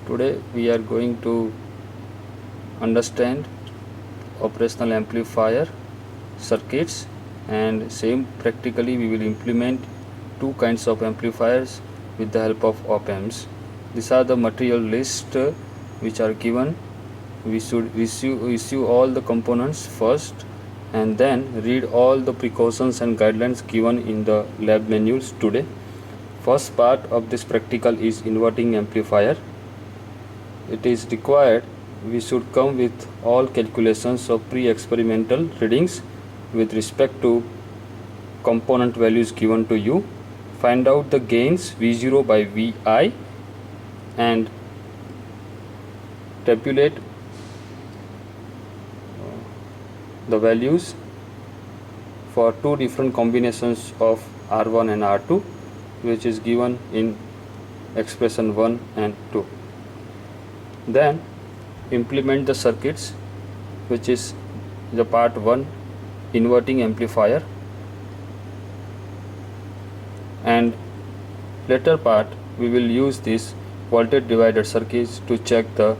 Today we are going to understand operational amplifier circuits, and same practically we will implement two kinds of amplifiers with the help of op-amps. These are the material list which are given. We should issue all the components first and then read all the precautions and guidelines given in the lab manuals today. First part of this practical is inverting amplifier. It is required we should come with all calculations of pre-experimental readings with respect to component values given to you. Find out the gains V0 by Vi and tabulate the values for two different combinations of R1 and R2, which is given in expression 1 and 2. Then implement the circuits, which is the part 1, inverting amplifier, and later part we will use this voltage divider circuits to check the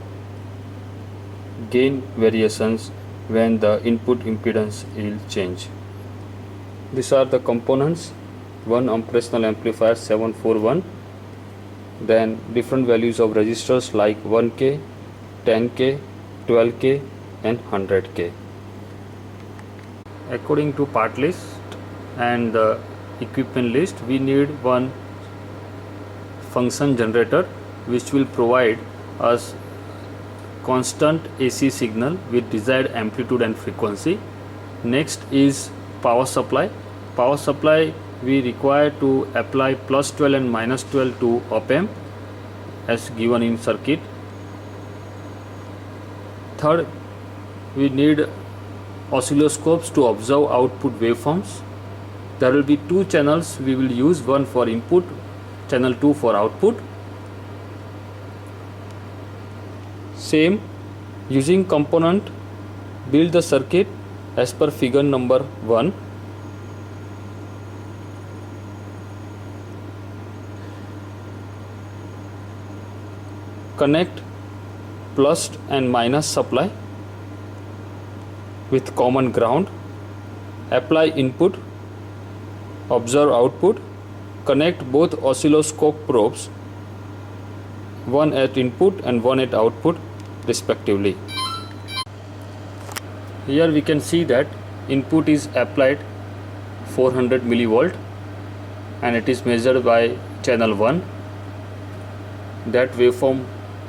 gain variations when the input impedance will change. These are the components: one operational amplifier 741, then different values of resistors like 1K, 10K, 12K and 100K. According to part list and the equipment list, we need one function generator which will provide us constant AC signal with desired amplitude and frequency. Next is power supply. Power supply we require to apply plus 12 and minus 12 to op-amp as given in circuit. Third, we need oscilloscopes to observe output waveforms. There will be two channels we will use, one for input, channel 2 for output. Same, using component, build the circuit as per figure number 1. Connect plus and minus supply with common ground. Apply input, observe output. Connect both oscilloscope probes, one at input and one at output respectively. Here we can see that input is applied 400 millivolt and it is measured by channel 1. That waveform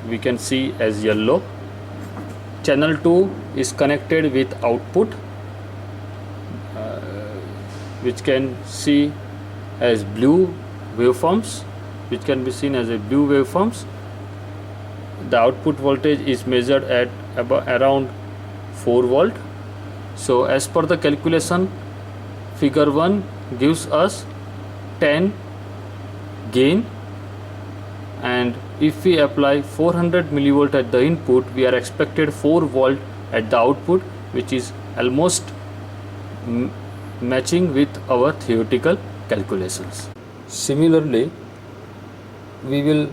we can see as yellow. Channel 2 is connected with output, which can see as blue waveforms, which can be seen as a blue waveforms. The output voltage is measured at around 4 volt. So as per the calculation, figure 1 gives us 10 gain, and if we apply 400 millivolt at the input, we are expected 4 volt at the output, which is almost matching with our theoretical calculations. Similarly, we will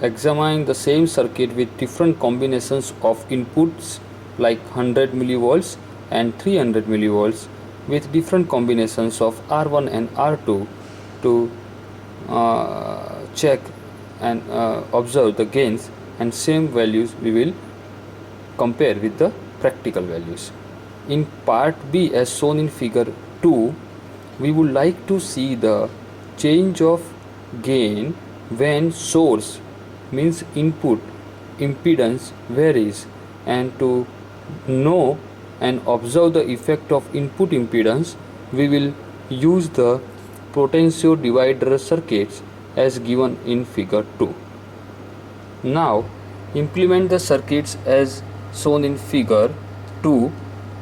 examine the same circuit with different combinations of inputs like 100 millivolts and 300 millivolts with different combinations of R1 and R2 to check and observe the gains, and same values we will compare with the practical values. In part B, as shown in figure 2, we would like to see the change of gain when source means input impedance varies, and to know and observe the effect of input impedance, we will use the potentiometer divider circuits as given in figure 2. Now implement the circuits as shown in figure 2.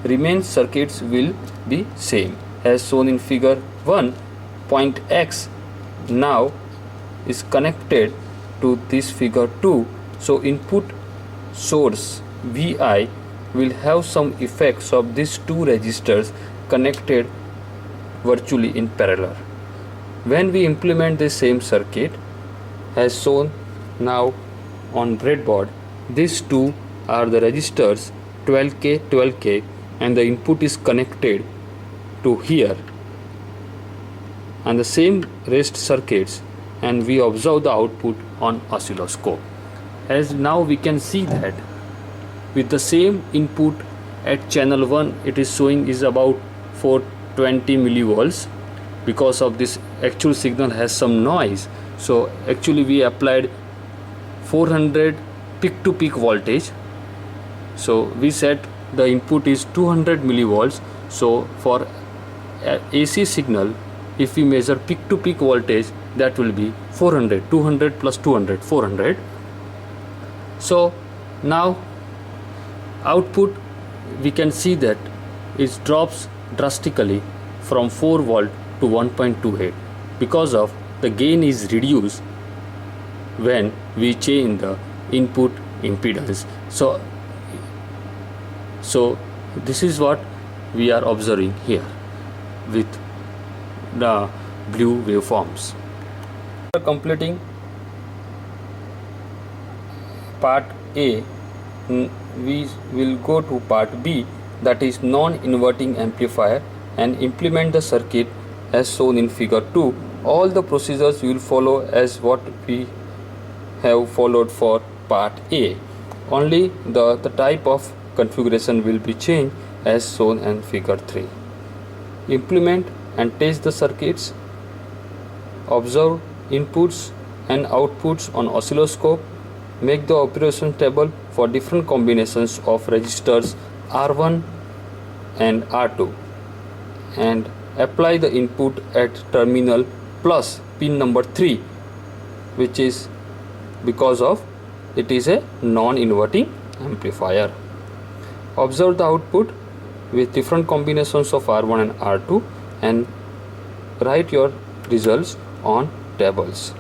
Remain circuits will be same as shown in figure 1. Point X now is connected to this figure 2, so input source Vi will have some effects of these two resistors connected virtually in parallel. When we implement the same circuit as shown now on breadboard. These two are the registers 12K, 12K, and the input is connected to here, and the same rest circuits, and we observe the output on oscilloscope. As now we can see that with the same input at channel 1 it is showing is about 420 millivolts. Because of this actual signal has some noise, so actually we applied 400 peak to peak voltage. So we set the input is 200 millivolts. So for AC signal, if we measure peak to peak voltage, that will be 400, 200 plus 200, 400. So now output, we can see that it drops drastically from 4 volt to 1.28 because of the gain is reduced when we change the input impedance. So this is what we are observing here with the blue waveforms. After completing part A, we will go to part B, that is non-inverting amplifier, and implement the circuit as shown in figure 2. All the procedures will follow as what we have followed for part A. Only the type of configuration will be changed as shown in figure 3. Implement and test the circuits. Observe inputs and outputs on oscilloscope. Make the operation table for different combinations of registers R1 and R2, and apply the input at terminal plus pin number 3, which is because of it is a non-inverting amplifier. Observe the output with different combinations of R1 and R2 and write your results on tables.